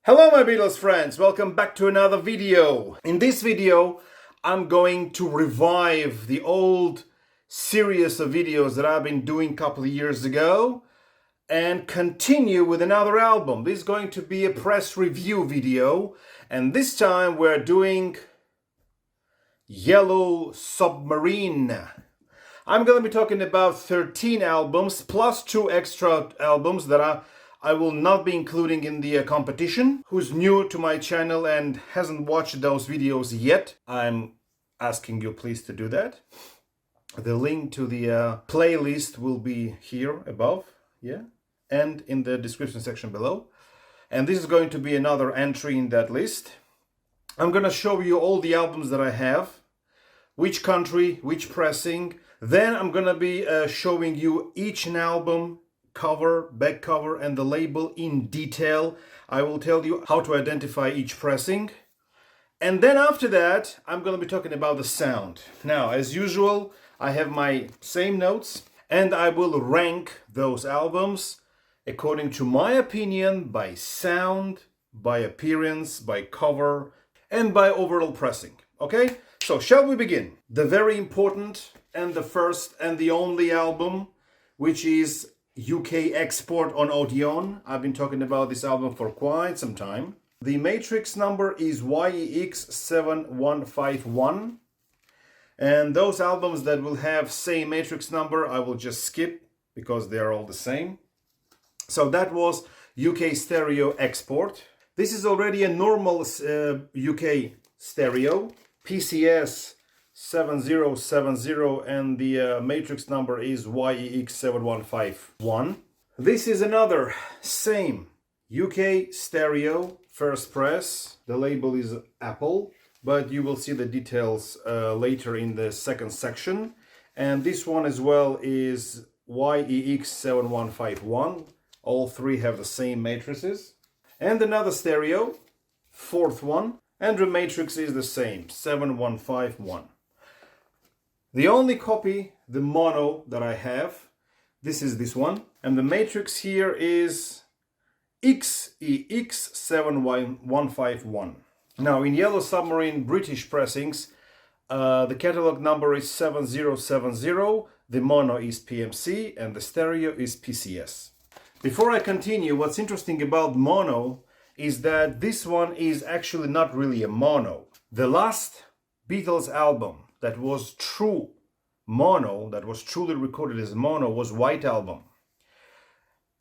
Hello my Beatles friends, welcome back to another video. In this video I'm going to revive the old series of videos that I've been doing a couple of years ago and continue with another album. This is going to be a press review video, and this time we're doing Yellow Submarine. I'm going to be talking about 13 albums plus 2 extra albums that I will not be including in the competition. Who's new to my channel and hasn't watched those videos yet, I'm asking you please to do that. The link to the playlist will be here above, and in the description section below. And this is going to be another entry in that list. I'm gonna show you all the albums that I have, which country, which pressing. Then I'm gonna be showing you each album, cover, back cover, and the label in detail. I will tell you how to identify each pressing. And then after that, I'm going to be talking about the sound. Now, as usual, I have my same notes, and I will rank those albums according to my opinion by sound, by appearance, by cover, and by overall pressing. Okay? So, shall we begin? The very important and the first and the only album, which is UK export on Odeon. I've been talking about this album for quite some time. The matrix number is YEX7151. And those albums that will have same matrix number, I will just skip because they are all the same. So that was UK stereo export. This is already a normal UK stereo. PCS 7070, and the matrix number is YEX7151. This is another same UK stereo first press. The label is Apple, but you will see the details later in the second section. And this one as well is YEX7151. All three have the same matrices. And another stereo, fourth one, and the matrix is the same, 7151. The only copy, the mono that I have, this is this one. And the matrix here is XEX7151. Now in Yellow Submarine British pressings, the catalog number is 7070, the mono is PMC, and the stereo is PCS. Before I continue, what's interesting about mono is that this one is actually not really a mono. The last Beatles album that was true mono, that was truly recorded as mono, was White Album.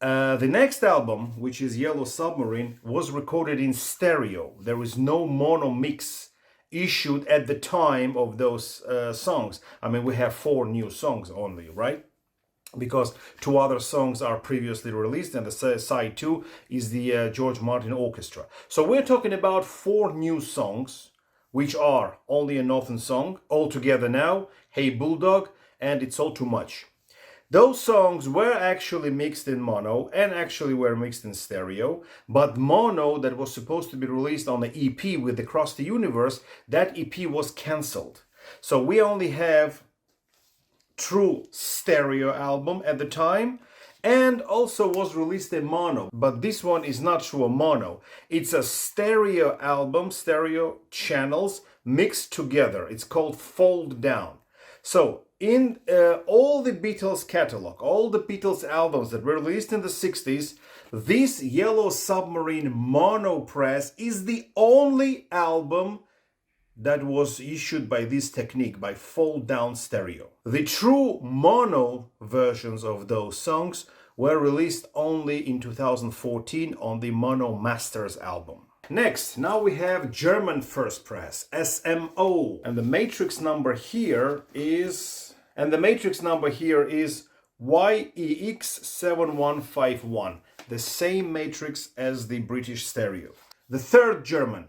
The next album, which is Yellow Submarine, was recorded in stereo. There is no mono mix issued at the time of those songs. I mean, we have 4 new songs only, right? Because 2 other songs are previously released, and the side 2 is the George Martin Orchestra. So we're talking about 4 new songs, which are Only a Northern Song, All Together Now, Hey Bulldog, and It's All Too Much. Those songs were actually mixed in mono and actually were mixed in stereo, but mono that was supposed to be released on the EP with Across the Universe, that EP was cancelled. So we only have true stereo album at the time, and also was released in mono, but this one is not true a mono. It's a stereo album, stereo channels mixed together. It's called Fold Down. So in all the Beatles catalog, all the Beatles albums that were released in the 60s, this Yellow Submarine mono press is the only album that was issued by this technique, by fold down stereo. The true mono versions of those songs were released only in 2014 on the Mono Masters album. Next, now we have German first press, SMO, and the matrix number here is YEX7151, the same matrix as the British stereo. The third German,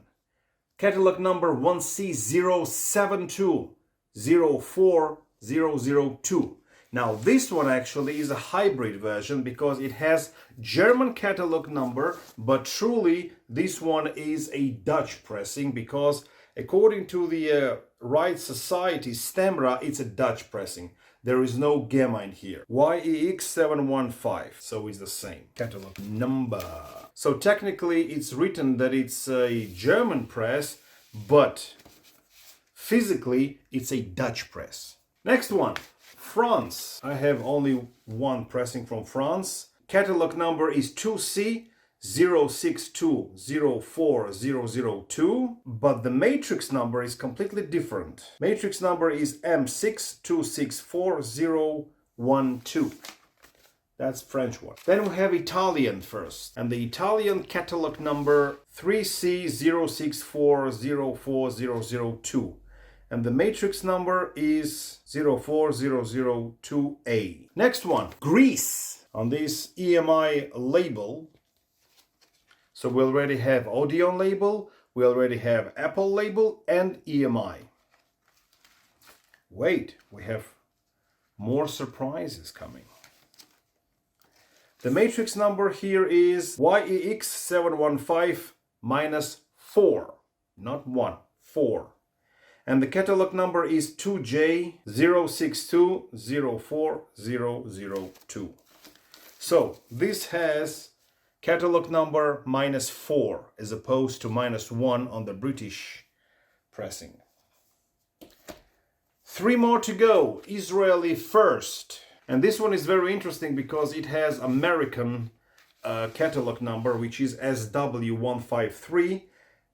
catalog number 1C072-04002. Now this one actually is a hybrid version because it has German catalog number, but truly this one is a Dutch pressing because according to the Right Society Stemra, it's a Dutch pressing. there is no gamma in here. YEX715, so it's the same catalog number. So technically it's written that it's a German press, but physically it's a Dutch press. Next one, France. I have only one pressing from France. Catalog number is 2C06204002, but the matrix number is completely different. Matrix number is M62644012. That's French one. Then we have Italian first, and the Italian catalog number 3C06404002. And the matrix number is 04002A. Next one, Greece. On this EMI label, so we already have Odeon label, we already have Apple label, and EMI. Wait, we have more surprises coming. The matrix number here is YEX715-4, not 1, 4. And the catalog number is 2J062040002. So this has catalog number -4 as opposed to -1 on the British pressing. 3 more to go. Israeli first. And this one is very interesting because it has American catalog number, which is SW153.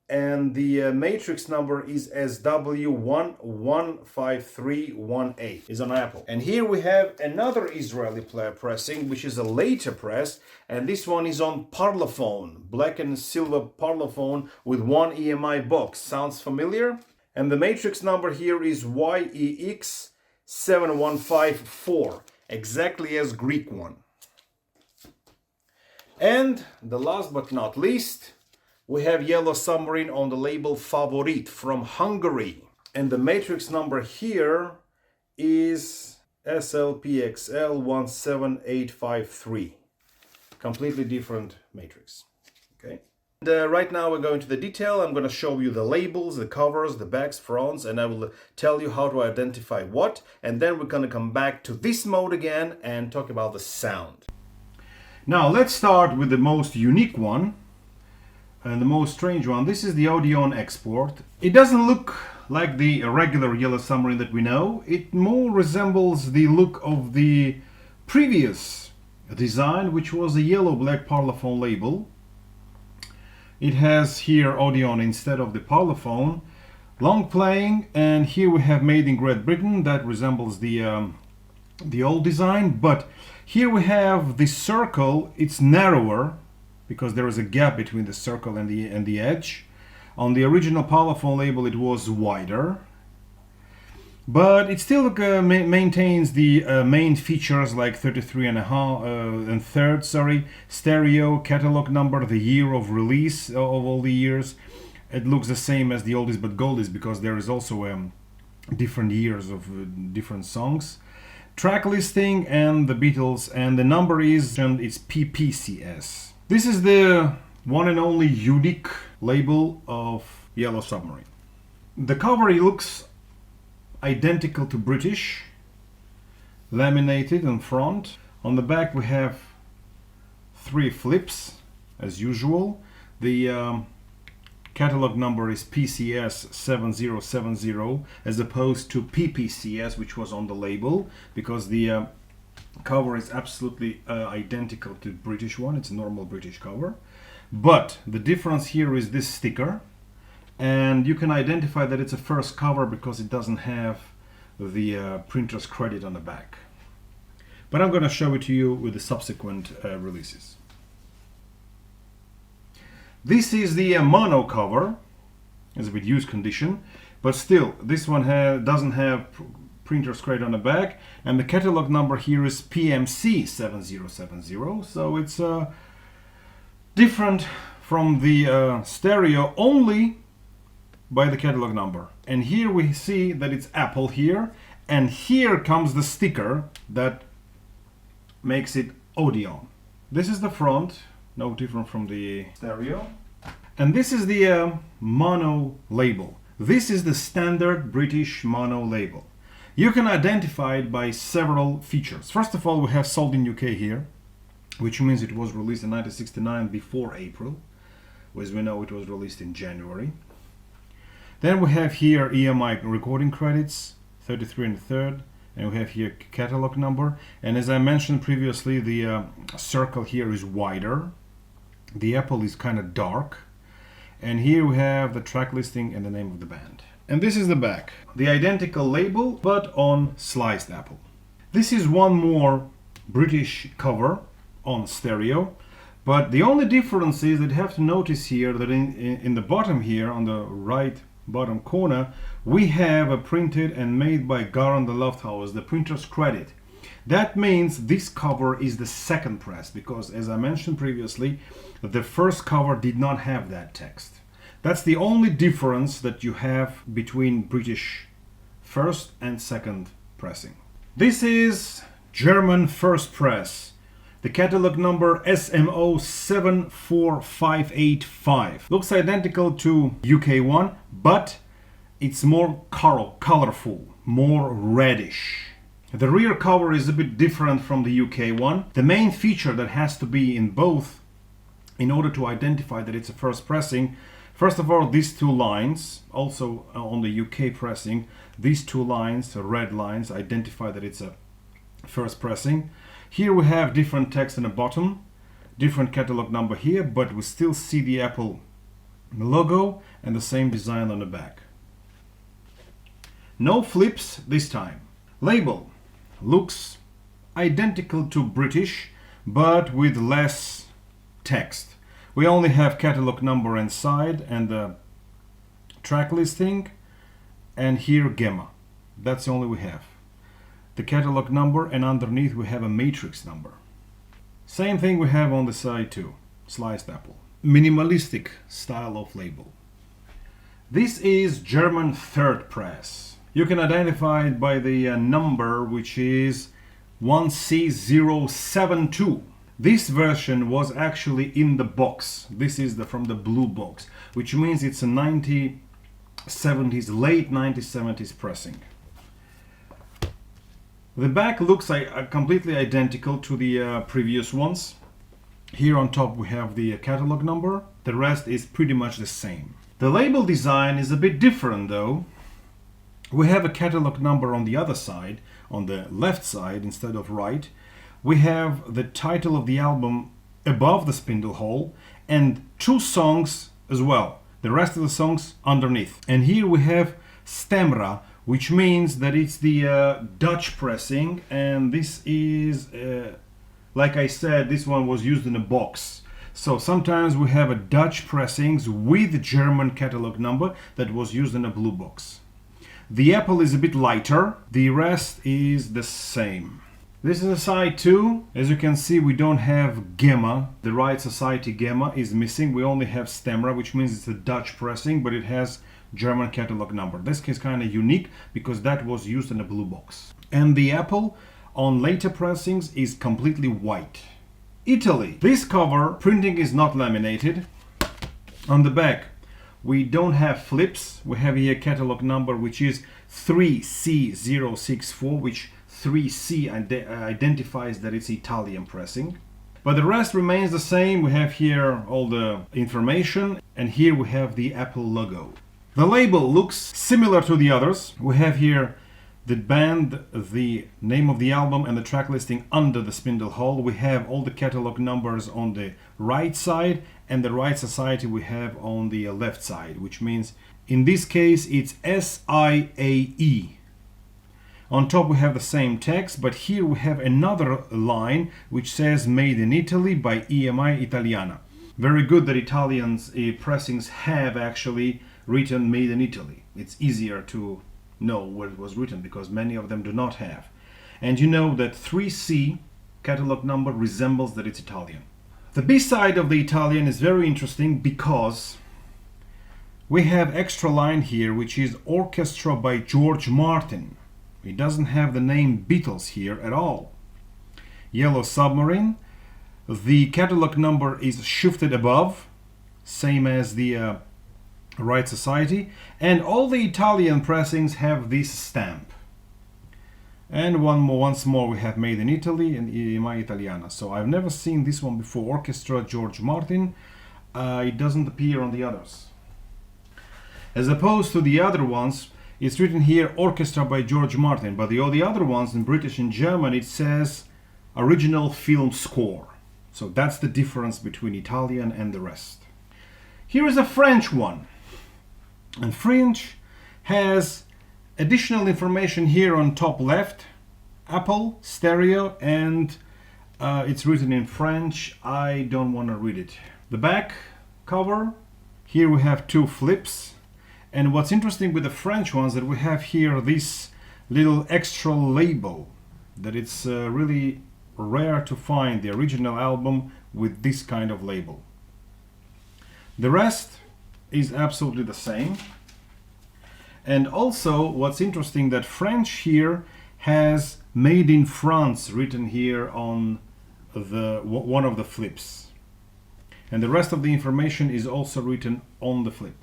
And the matrix number is SW11531A, is on Apple. And here we have another Israeli pressing, which is a later press, and this one is on Parlophone, black and silver Parlophone with 1 EMI box. Sounds familiar? And the matrix number here is YEX7154, exactly as Greek one. And the last but not least, we have Yellow Submarine on the label Favorit from Hungary. And the matrix number here is SLPXL17853. Completely different matrix. Okay. And right now we're going to the detail. I'm going to show you the labels, the covers, the backs, fronts, and I will tell you how to identify what. And then we're going to come back to this mode again and talk about the sound. Now let's start with the most unique one. And the most strange one. This is the Odeon export. It doesn't look like the regular Yellow Submarine that we know. It more resembles the look of the previous design, which was a yellow-black Parlophone label. It has here Odeon instead of the Parlophone. Long playing, and here we have Made in Great Britain. That resembles the old design, but here we have the circle. It's narrower, because there is a gap between the circle and the edge. On the original Parlophone label it was wider, but it still maintains the main features like 33.5 stereo, catalog number, the year of release of all the years. It looks the same as the oldies but goldies because there is also different years of different songs. Track listing and the Beatles, and the number is, and it's PPCS. This is the one and only unique label of Yellow Submarine. The cover looks identical to British, laminated in front. On the back we have 3 flips as usual. The catalog number is PCS 7070 as opposed to PPCS, which was on the label, because the cover is absolutely identical to the British one. It's a normal British cover, but the difference here is this sticker, and you can identify that it's a first cover because it doesn't have the printer's credit on the back. But I'm going to show it to you with the subsequent releases. This is the mono cover. It's a bit used condition, but still this one doesn't have printer's credit on the back, and the catalog number here is PMC 7070, so it's different from the stereo only by the catalog number. And here we see that it's Apple here, and here comes the sticker that makes it Odeon. This is the front, no different from the stereo, and this is the mono label. This is the standard British mono label. You can identify it by several features. First of all, we have sold in UK here, which means it was released in 1969 before April. As we know, it was released in January. Then we have here EMI recording credits, 33 and a third, and we have here catalog number. And as I mentioned previously, the circle here is wider. The apple is kind of dark. And here we have the track listing and the name of the band. And this is the back. The identical label, but on sliced apple. This is one more British cover on stereo. But the only difference is that you have to notice here that in the bottom here, on the right bottom corner, we have a printed and made by Garand the Lofthouse, the printer's credit. That means this cover is the second press, because as I mentioned previously, the first cover did not have that text. That's the only difference that you have between British first and second pressing. This is German first press. The catalog number SMO 74585. Looks identical to UK one, but it's more colorful, more reddish. The rear cover is a bit different from the UK one. The main feature that has to be in both in order to identify that it's a first pressing, first of all, these two lines, also on the UK pressing, these two lines, red lines, identify that it's a first pressing. Here we have different text in the bottom, different catalog number here, but we still see the Apple logo and the same design on the back. No flips this time. Label looks identical to British, but with less text. We only have catalog number inside and the track listing, and here Gamma. That's the only we have. The catalog number, and underneath we have a matrix number. Same thing we have on the side too, sliced apple. Minimalistic style of label. This is German third press. You can identify it by the number, which is 1C072. This version was actually in the box. This is from the blue box, which means it's a 1970s, late 1970s pressing. The back looks completely identical to the previous ones. Here on top we have the catalog number. The rest is pretty much the same. The label design is a bit different though. We have a catalog number on the other side, on the left side instead of right. We have the title of the album above the spindle hole and two songs as well. The rest of the songs underneath. And here we have Stemra, which means that it's the Dutch pressing, and this is, like I said, this one was used in a box. So sometimes we have a Dutch pressings with German catalog number that was used in a blue box. The apple is a bit lighter, the rest is the same. This is a side 2. As you can see, we don't have Gamma. The Right Society Gamma is missing. We only have Stemra, which means it's a Dutch pressing, but it has German catalog number. This is kind of unique because that was used in a blue box. And the apple on later pressings is completely white. Italy. This cover printing is not laminated. On the back we don't have flips. We have here catalog number, which is 3C064, which 3C identifies that it's Italian pressing. But the rest remains the same. We have here all the information, and here we have the Apple logo. The label looks similar to the others. We have here the band, the name of the album, and the track listing under the spindle hole. We have all the catalog numbers on the right side, and the Right Society we have on the left side, which means in this case it's SIAE. On top we have the same text, but here we have another line which says Made in Italy by EMI Italiana. Very good that Italians pressings have actually written Made in Italy. It's easier to know where it was written because many of them do not have. And you know that 3C catalog number resembles that it's Italian. The B-side of the Italian is very interesting because we have extra line here, which is Orchestra by George Martin. It doesn't have the name Beatles here at all. Yellow Submarine. The catalog number is shifted above, same as the Right Society, and all the Italian pressings have this stamp. And once more we have Made in Italy and EMI Italiana. So I've never seen this one before. Orchestra George Martin. It doesn't appear on the others. As opposed to the other ones, it's written here Orchestra by George Martin, but all the other ones in British and German it says Original Film Score. So that's the difference between Italian and the rest. Here is a French one. And French has additional information here on top left, Apple, stereo, and it's written in French. I don't want to read it. The back cover, here we have two flips. And what's interesting with the French ones that we have here this little extra label, that it's really rare to find the original album with this kind of label. The rest is absolutely the same. And also what's interesting that French here has Made in France written here on the one of the flips. And the rest of the information is also written on the flip.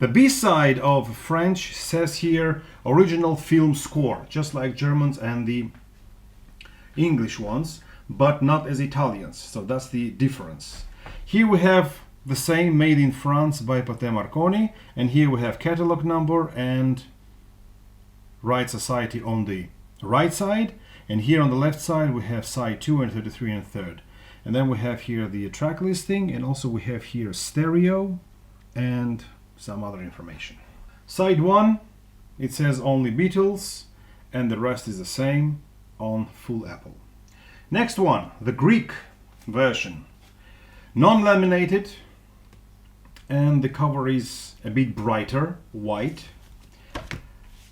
The B-side of French says here Original Film Score, just like Germans and the English ones, but not as Italians. So that's the difference. Here we have the same Made in France by Pathé Marconi, and here we have catalog number and Right Society on the right side, and here on the left side we have side 2 and 33 and 3rd. And then we have here the track listing, and also we have here stereo and some other information. Side 1, it says only Beatles, and the rest is the same on full Apple. Next one, the Greek version. Non-laminated, and the cover is a bit brighter, white.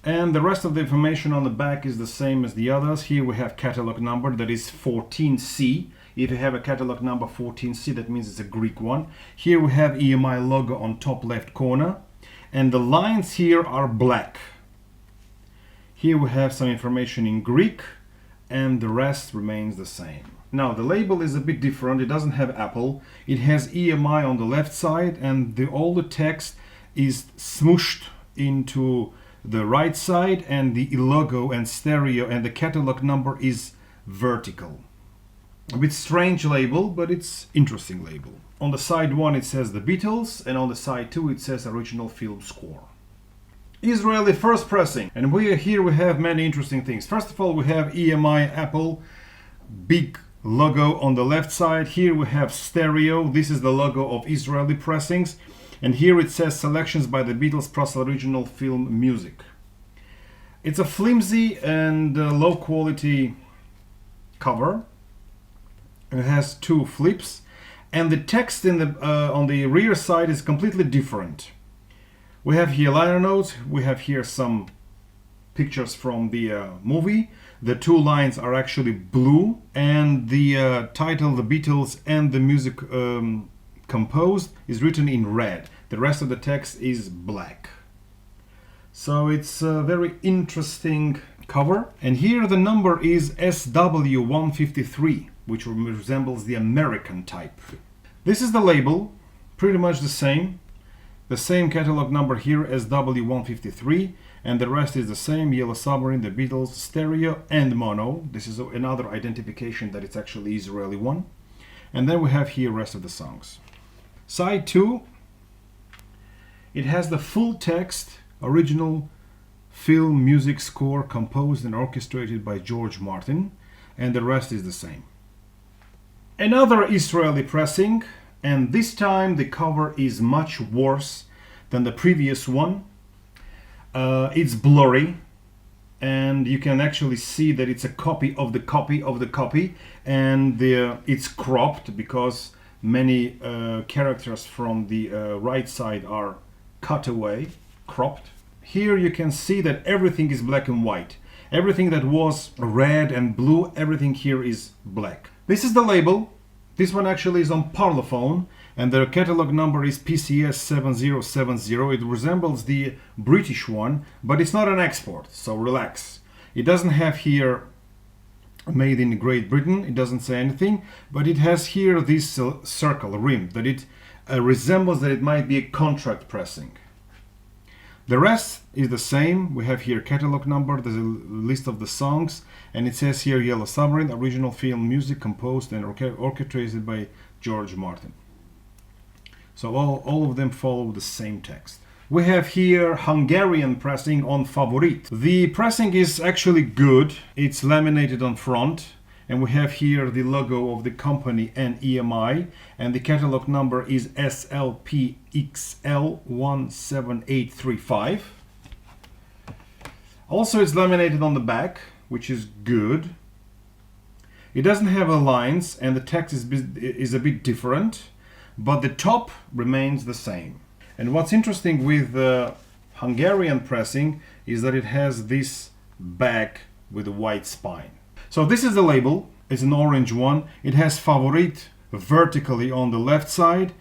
And the rest of the information on the back is the same as the others. Here we have catalog number, that is 14C. If you have a catalog number 14C, that means it's a Greek one. Here we have EMI logo on top left corner, and the lines here are black. Here we have some information in Greek, and the rest remains the same. Now the label is a bit different. It doesn't have Apple. It has EMI on the left side, and all the text is smooshed into the right side, and the logo and stereo and the catalog number is vertical. A bit strange label, but it's interesting label. On the side 1 it says the Beatles, and on the side 2 it says Original Film Score. Israeli first pressing, and here we have many interesting things. First of all, we have EMI Apple, big logo on the left side. Here we have stereo. This is the logo of Israeli pressings, and here it says selections by the Beatles plus original film music. It's a flimsy and low quality cover. It has two flips, and the text in the on the rear side is completely different. We have here liner notes. We have here some pictures from the movie. The two lines are actually blue, and the title, The Beatles and the music composed, is written in red. The rest of the text is black. So it's a very interesting cover. And here the number is SW153, which resembles the American type. This is the label, pretty much the same. The same catalog number here as W153, and the rest is the same: Yellow Submarine, the Beatles, stereo and mono. This is another identification that it's actually Israeli one. And then we have here rest of the songs. Side 2, it has the full text, original film music score composed and orchestrated by George Martin, and the rest is the same. Another Israeli pressing, and this time the cover is much worse than the previous one. It's blurry, and you can actually see that it's a copy of the copy of the copy, and it's cropped because many characters from the right side are cut away, cropped. Here you can see that everything is black and white. Everything that was red and blue, everything here is black. This is the label. This one actually is on Parlophone, and the catalog number is PCS 7070. It resembles the British one, but it's not an export, so relax. It doesn't have here made in Great Britain, it doesn't say anything, but it has here this circle, rim, that it resembles that it might be a contract pressing. The rest is the same. We have here catalog number, there's a list of the songs, and it says here Yellow Submarine, original film music composed and orchestrated by George Martin. So all of them follow the same text. We have here Hungarian pressing on Favorit. The pressing is actually good. It's laminated on front. And we have here the logo of the company and EMI. And the catalog number is SLPXL17835. Also, it's laminated on the back, which is good. It doesn't have lines, and the text is a bit different, but the top remains the same. And what's interesting with the Hungarian pressing is that it has this back with a white spine. So this is the label. It's an orange one. It has Favorit vertically on the left side,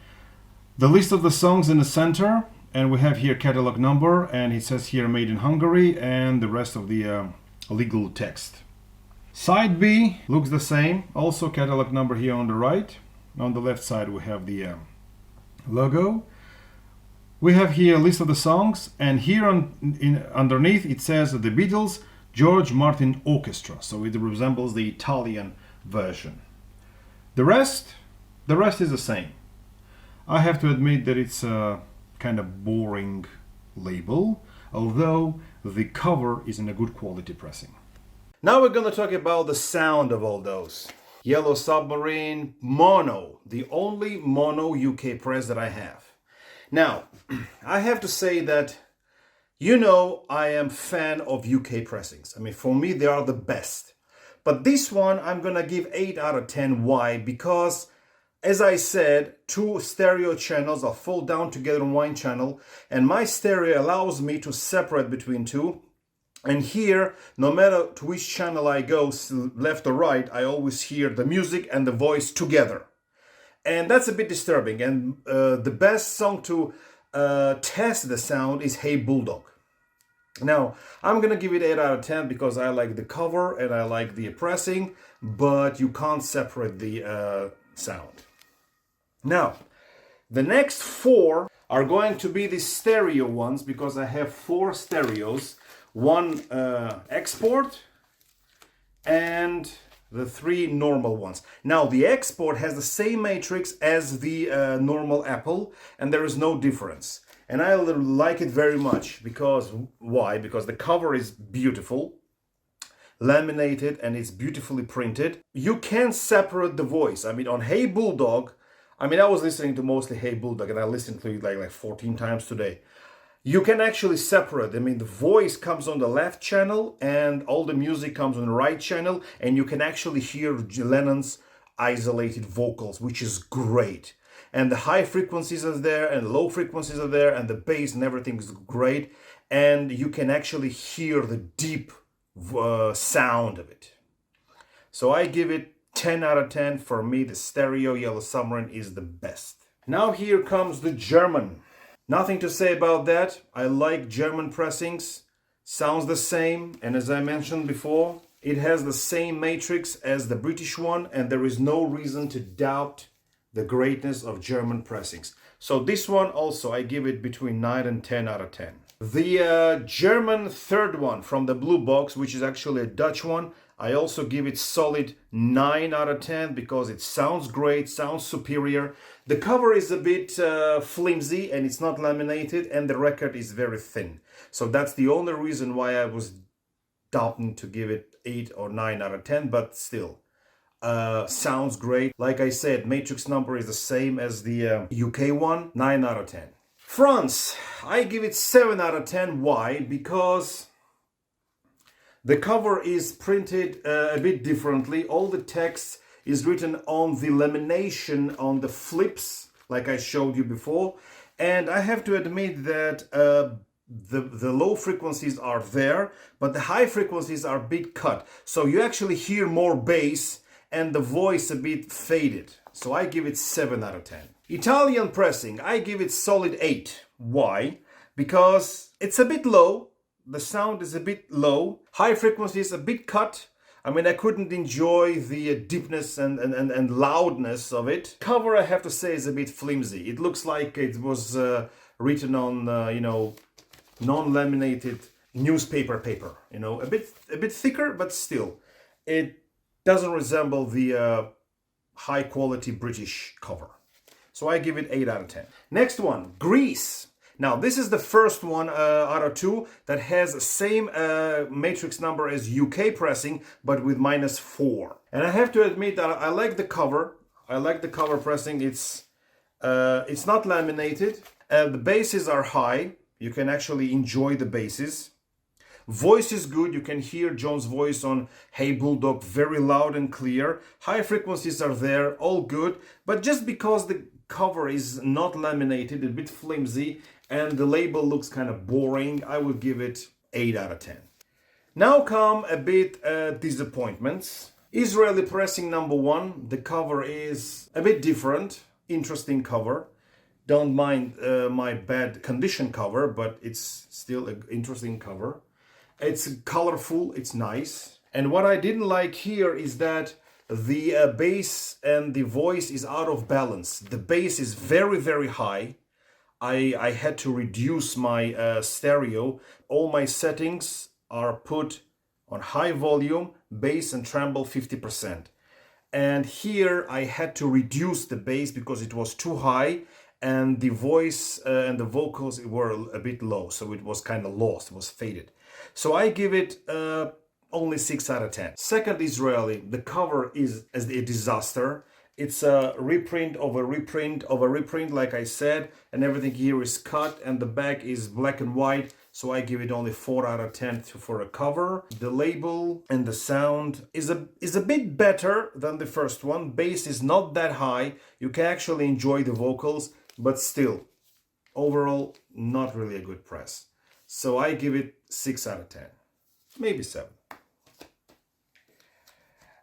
the list of the songs in the center, and we have here catalog number, and it says here made in Hungary, and the rest of the legal text. Side B looks the same. Also catalog number here on the right. On the left side we have the logo. We have here a list of the songs, and here underneath it says the Beatles George Martin Orchestra, so it resembles the Italian version. The rest is the same. I have to admit that it's a kind of boring label, although the cover is in a good quality pressing. Now we're going to talk about the sound of all those. Yellow Submarine mono, the only mono UK press that I have. Now, I have to say that, you know, I am fan of UK pressings. I mean, for me, they are the best. But this one, I'm gonna give 8 out of 10. Why? Because, as I said, 2 stereo channels are fold down together on one channel, and my stereo allows me to separate between 2. And here, no matter to which channel I go, left or right, I always hear the music and the voice together. And that's a bit disturbing. And the best song to test the sound is Hey Bulldog. Now, I'm gonna give it 8 out of 10 because I like the cover and I like the pressing, but you can't separate the sound. Now, the next 4 are going to be the stereo ones because I have 4 stereos. 1 export and the 3 normal ones. Now the export has the same matrix as the normal Apple, and there is no difference. And I like it very much because, why? Because the cover is beautiful, laminated, and it's beautifully printed. You can separate the voice. I mean, on Hey Bulldog, I was listening to mostly Hey Bulldog, and I listened to it like 14 times today. You can actually separate. I mean, the voice comes on the left channel and all the music comes on the right channel, and you can actually hear Lennon's isolated vocals, which is great. And the high frequencies are there and the low frequencies are there, and the bass and everything is great. And you can actually hear the deep sound of it. So I give it 10 out of 10. For me, the stereo Yellow Submarine is the best. Now here comes the German. Nothing to say about that. I like German pressings. Sounds the same. And as I mentioned before, it has the same matrix as the British one. And there is no reason to doubt the greatness of German pressings. So this one also, I give it between 9 and 10 out of 10. The German third one from the blue box, which is actually a Dutch one, I also give it solid 9 out of 10 because it sounds great, sounds superior. The cover is a bit flimsy and it's not laminated, and the record is very thin. So that's the only reason why I was doubting to give it 8 or 9 out of 10, but still. Sounds great. Like I said, matrix number is the same as the UK one, 9 out of 10. France, I give it 7 out of 10. Why? Because the cover is printed a bit differently. All the text is written on the lamination on the flips, like I showed you before. And I have to admit that the low frequencies are there, but the high frequencies are a bit cut. So you actually hear more bass and the voice a bit faded. So I give it 7 out of 10. Italian pressing, I give it solid 8. Why? Because it's a bit low. The sound is a bit low. High frequency is a bit cut. I couldn't enjoy the deepness and loudness of it. Cover, I have to say, is a bit flimsy. It looks like it was written on, non-laminated newspaper paper, you know, a bit thicker, but still it doesn't resemble the high quality British cover. So I give it 8 out of 10. Next one, Grease. Now this is the first one out of 2 that has the same matrix number as UK pressing, but with -4. And I have to admit that I like the cover. I like the cover pressing. It's not laminated. The basses are high. You can actually enjoy the basses. Voice is good. You can hear John's voice on Hey Bulldog very loud and clear. High frequencies are there, all good. But just because the cover is not laminated, a bit flimsy, and the label looks kind of boring, I would give it 8 out of 10. Now come a bit disappointments. Israeli pressing number 1. The cover is a bit different. Interesting cover. Don't mind my bad condition cover, but it's still an interesting cover. It's colorful, it's nice. And what I didn't like here is that the bass and the voice is out of balance. The bass is very, very high. I had to reduce my stereo. All my settings are put on high volume, bass and treble 50%. And here I had to reduce the bass because it was too high, and the voice and the vocals were a bit low, so it was kind of lost, it was faded. So I give it only 6 out of 10. Second Israeli, the cover is a disaster. It's a reprint of a reprint of a reprint, like I said, and everything here is cut, and the back is black and white, so I give it only 4 out of 10 for a cover. The label and the sound is a bit better than the first one. Bass is not that high. You can actually enjoy the vocals, but still, overall, not really a good press. So I give it 6 out of 10, maybe 7.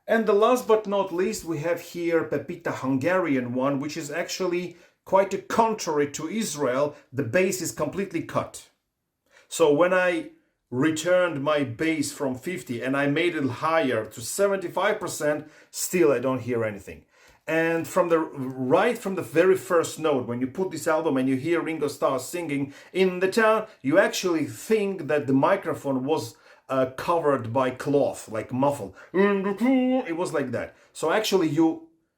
And the last but not least, we have here Pepita Hungarian one, which is actually quite a contrary to Israel. The bass is completely cut. So when I returned my bass from 50 and I made it higher to 75%, still I don't hear anything. And from the very first note, when you put this album and you hear Ringo Starr singing In the Town, you actually think that the microphone was covered by cloth, like muffled. It was like that. So actually,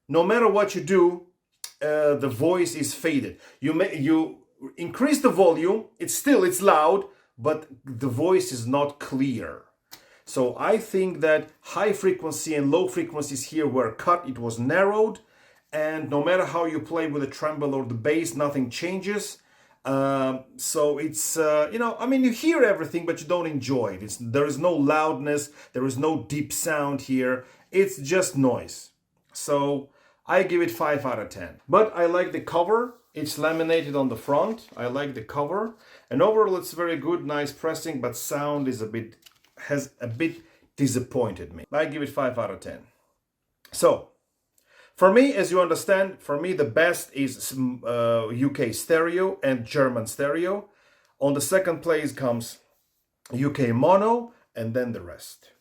no matter what you do, the voice is faded. You increase the volume. It's loud, but the voice is not clear. So I think that high frequency and low frequencies here were cut. It was narrowed, and no matter how you play with the treble or the bass, nothing changes. So it's, you hear everything, but you don't enjoy it. There is no loudness. There is no deep sound here. It's just noise. So I give it 5 out of 10. But I like the cover. It's laminated on the front. I like the cover. And overall, it's very good, nice pressing, but sound is has a bit disappointed me. I give it 5 out of 10. So, for me, as you understand, for me the best is UK stereo and German stereo. On the second place comes UK mono, and then the rest.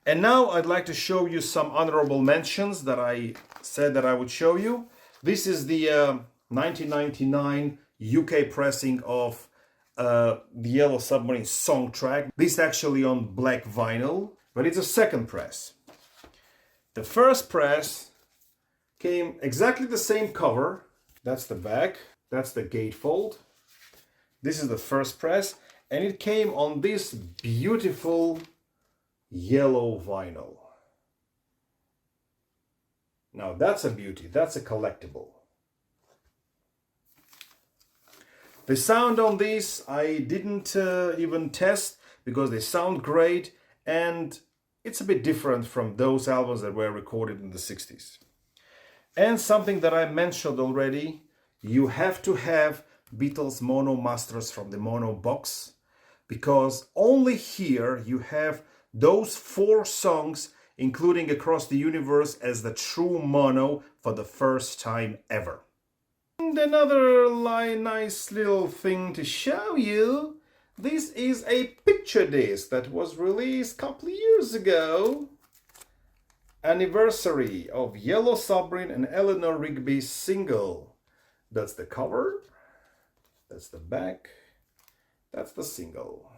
And now I'd like to show you some honorable mentions that I said that I would show you. This is the 1999 UK pressing of the Yellow Submarine song track. This is actually on black vinyl, but it's a second press. The first press came exactly the same cover. That's the back. That's the gatefold. This is the first press, and it came on this beautiful yellow vinyl. Now that's a beauty. That's a collectible. The sound on these I didn't even test because they sound great, and it's a bit different from those albums that were recorded in the 60s. And something that I mentioned already, you have to have Beatles mono masters from the mono box, because only here you have those 4 songs, including Across the Universe, as the true mono for the first time ever. And another nice little thing to show you. This is a picture disc that was released a couple of years ago. Anniversary of Yellow Submarine and Eleanor Rigby's single. That's the cover. That's the back. That's the single.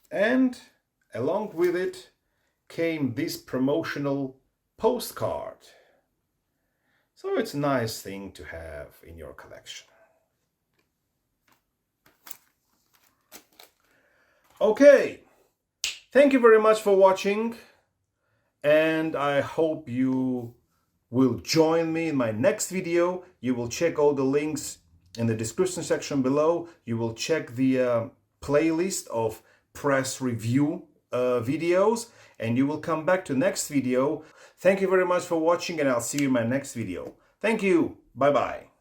And along with it came this promotional postcard. So it's a nice thing to have in your collection. Okay, thank you very much for watching, and I hope you will join me in my next video. You will check all the links in the description section below. You will check the playlist of press review videos, and you will come back to next video. Thank you very much for watching, and I'll see you in my next video. Thank you. Bye bye.